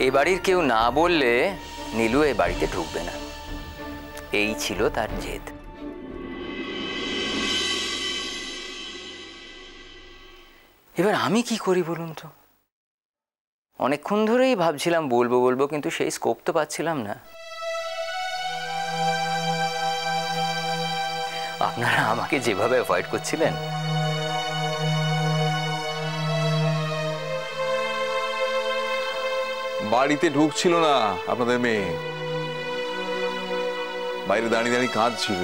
এই বাড়ির কেউ না বললে নীলু এই বাড়িতে ঢুকবে না, এই ছিল তার জেদ। এবার আমি কি করি বলুন তো? অনেকক্ষণ ধরেই ভাবছিলাম বলবো বলবো, কিন্তু সেই স্কোপ তো পাচ্ছিলাম না। আপনারা আমাকে যেভাবে অ্যাভয়েড করছিলেন, বাড়িতে ঢুকছিল না আপনাদের মেয়ে, বাইরে দাঁড়িয়ে দাঁড়িয়ে কাঁদছিল।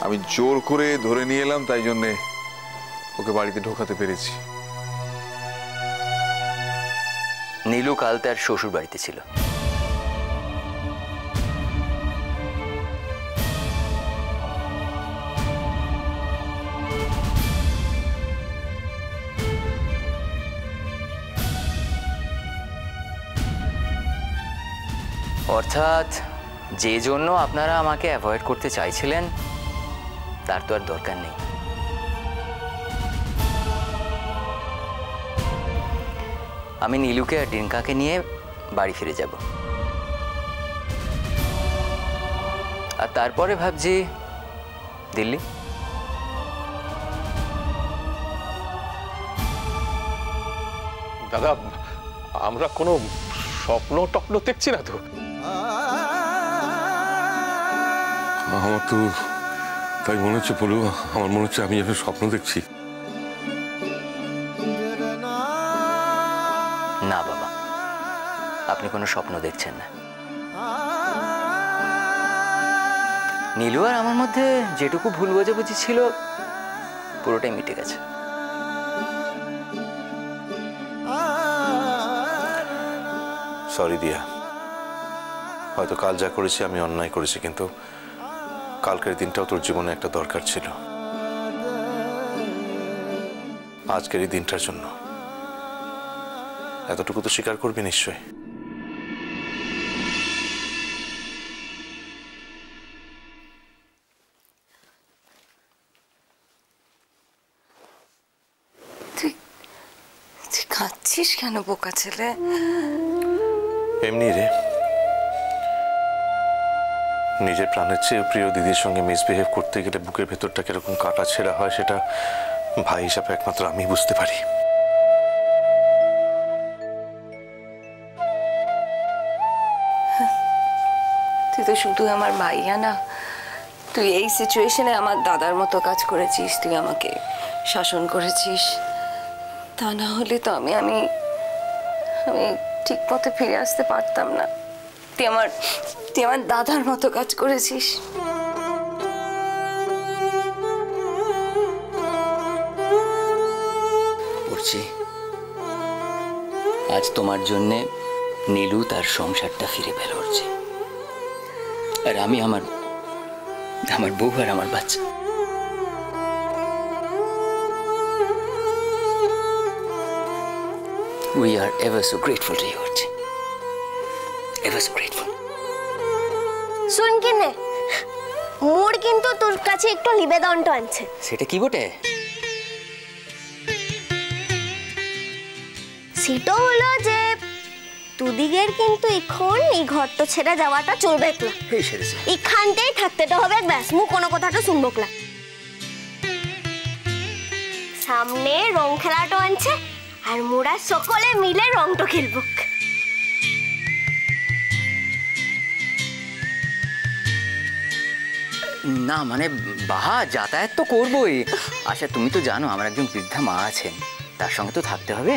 আমি জোর করে ধরে নিয়ে এলাম, তাই জন্যে ওকে বাড়িতে ঢোকাতে পেরেছি। নীলু কাল তার শ্বশুর বাড়িতে ছিল। অর্থাৎ যে জন্য আপনারা আমাকে অ্যাভয়েড করতে চাইছিলেন তার তো আর দরকার নেই। আমি নীলুকে আর ডিঙ্কাকে নিয়ে বাড়ি ফিরে যাব, আর তারপরে ভাবছি দিল্লি। দাদা, আমরা কোনো স্বপ্ন টপ্ন দেখছি না তো? আমার তো তাই মনে হচ্ছে পলু, আমার মনে হচ্ছে আমি এখন স্বপ্ন দেখছি। না বাবা, আপনি কোনো স্বপ্ন দেখছেন না। নীলু আর আমার মধ্যে যেটুকু ভুল বোঝাবুঝি ছিল পুরোটাই মিটে গেছে। সরি দিয়া, হয়তো কাল যা করেছি আমি অন্যায় করেছি, কিন্তু কালকের দিনটাও তোর জীবনে একটা দরকার ছিল। আজকের এই দিনটার জন্য এতটুকু তো স্বীকার করবি নিশ্চয়। তুই কাঁদছিস কেন বোকা ছেলে? এমনি রে, নিজের প্রাণের চেয়ে প্রিয় দিদির সঙ্গে মিসবিহেভ করতে গেলে বুকের ভেতরটা কিরকম কাটা ছেঁড়া হয় সেটা ভাই হিসাবে একমাত্র আমি বুঝতে পারি। তুই তো শুধু আমার ভাইয়া না, তুই এই সিচুয়েশনে আমার দাদার মতো কাজ করেছিস। তুই আমাকে শাসন করেছিস, তা না হলে তো আমি আমি আমি ঠিক মতো ফিরে আসতে পারতাম না। তুই আমার দাদার মতো কাজ করেছিস। পড়ছি, আজ তোমার জন্যে নীলু তার সংসারটা ফিরে পেল উঠছে, আর আমি আমার বউ আর আমার বাচ্চা। We are ever so grateful to you, Archie. Ever so grateful. শুন কিনে, মোর কিন্তু তোর কাছে একটু নিবেদনটা আনছে। সেটা কি বটে? সেটা হলো যে তুদিগের কিন্তু এখন এই ঘরটা ছেড়ে যাওয়াটা চলবে না। এখানটাই থাকতেটা হবে, ব্যাস। মু কোনো কথাটা শুনবো না। সামনে রং খেলাটা আনছে, আর মোরা সকলে মিলে রংটা খেলবো। না মানে বাহা, যাতায়াত তো করবোই। আচ্ছা তুমি তো জানো আমার একজন বৃদ্ধা মা আছেন, তার সঙ্গে তো থাকতে হবে।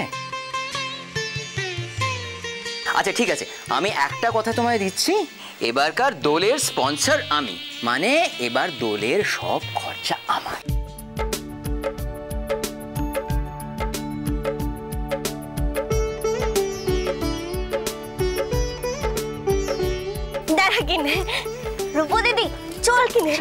আচ্ছা ঠিক আছে, আমি একটা কথা তোমায় দিচ্ছি, এবারকার দোলের স্পন্সর আমি, মানে এবার দোলের সব খরচা আমার। দাঁড়া কিনে, রূপো দিদি চল কিনে।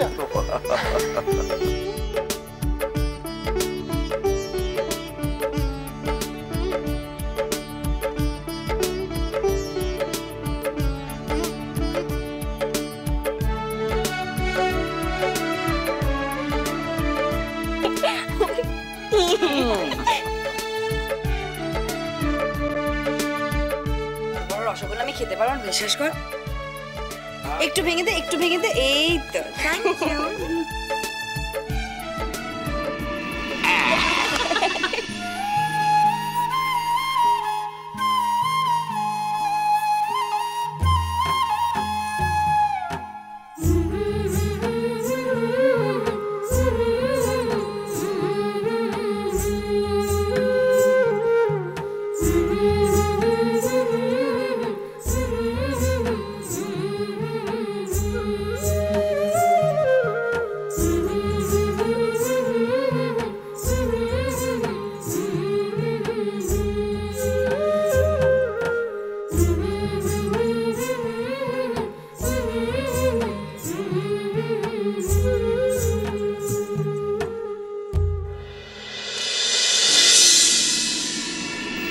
খেতে পারো না, বিশ্বাস কর। একটু ভেঙে দে, একটু ভেঙে দে। এই তো, থ্যাংক ইউ।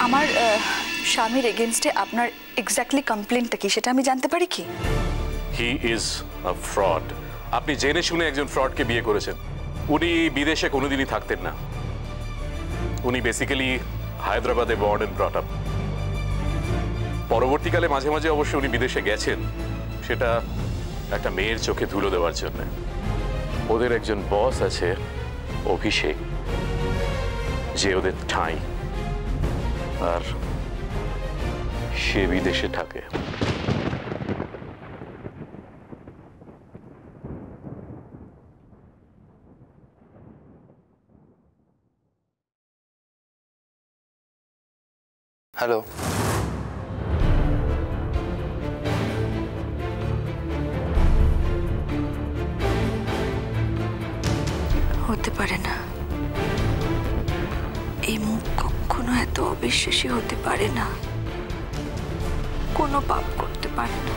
আমার স্বামীর এগেনস্টে আপনার এক্স্যাক্টলি কমপ্লেনটা কি সেটা আমি জানতে পারি কি? He is a fraud. আপনি জেনে শুনে একজন ফ্রডকে বিয়ে করেছেন। উনি বিদেশে কোনোদিনই থাকতেন না। উনি বেসিক্যালি হায়দ্রাবাদে বর্ন অ্যান্ড ব্রট আপ। পরবর্তীকালে মাঝে মাঝে অবশ্য উনি বিদেশে গেছেন, সেটা একটা মেয়ের চোখে ধুলো দেওয়ার জন্য। ওদের একজন বস আছে অভিষেক, যে ওদের ঠাঁই, আর সে বিদেশে থাকে। হ্যালো, হতে পারে না, এই মুখ কখনো এত অবিশ্বাসী হতে পারে না, কোনো পাপ করতে পারে না।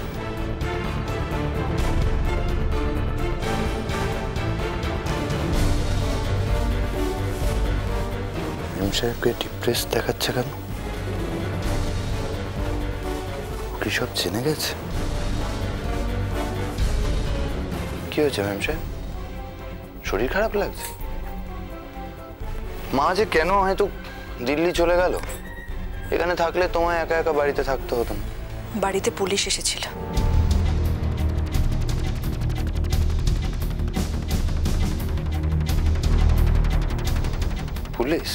মেম সাহেবকে ডিপ্রেস দেখাচ্ছে কেন? কি সব জেনে গেছে? কি হয়েছে মেম সাহেব? শরীর খারাপ লাগছে? মা যে কেন হয়তো দিল্লি চলে গেল? এখানে থাকলে তোমায় একা একা বাড়িতে থাকতে হতো না। বাড়িতে পুলিশ এসেছিল। পুলিশ?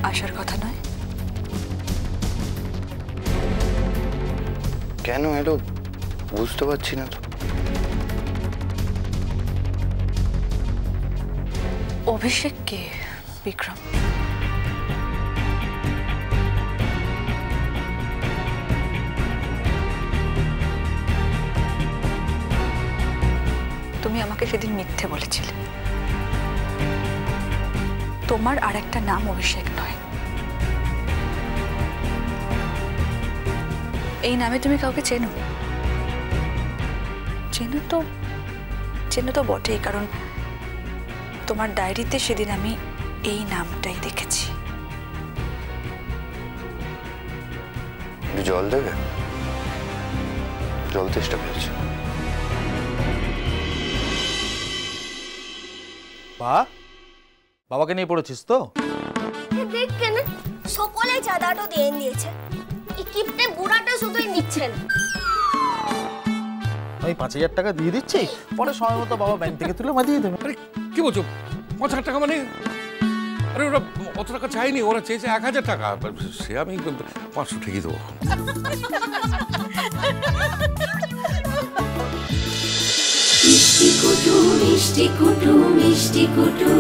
আসার কথা নয়। কেন এলো বুঝতে পারছি না তো। অভিষেক কে বিক্রম? তুমি আমাকে সেদিন মিথ্যে বলেছিলে। তোমার আর একটা নাম অভিষেক নয়। এই নামে তুমি কাউকে চেনো? চেনো তো বটেই, কারণ তোমার ডায়েরিতে সেদিন আমি এই নামটাই দেখেছি। জল দেবে? জল তেষ্টা পেয়েছে। বাবাকে নিয়ে পড়েছিস তো? দেখ কেন সকলে চাঁদাটা দিয়ে দিয়েছে, এই কিপটে বুড়াটা শুধুই নিচ্ছেন। আমি 5,000 টাকা দিয়ে দিচ্ছি, পরে সময় মতো বাবা ব্যাংক থেকে তুলে মাঝিয়ে দেবে। আরে কি বলছো? 5,000 টাকা মানে? আরে ওরা অত টাকা চাইনি, ওরা চেয়েছে 1,000 টাকা। সে আমি 500 ঠিকই দেবো। মিষ্টি কুটু মিষ্টি কুটু মিষ্টি কুটু।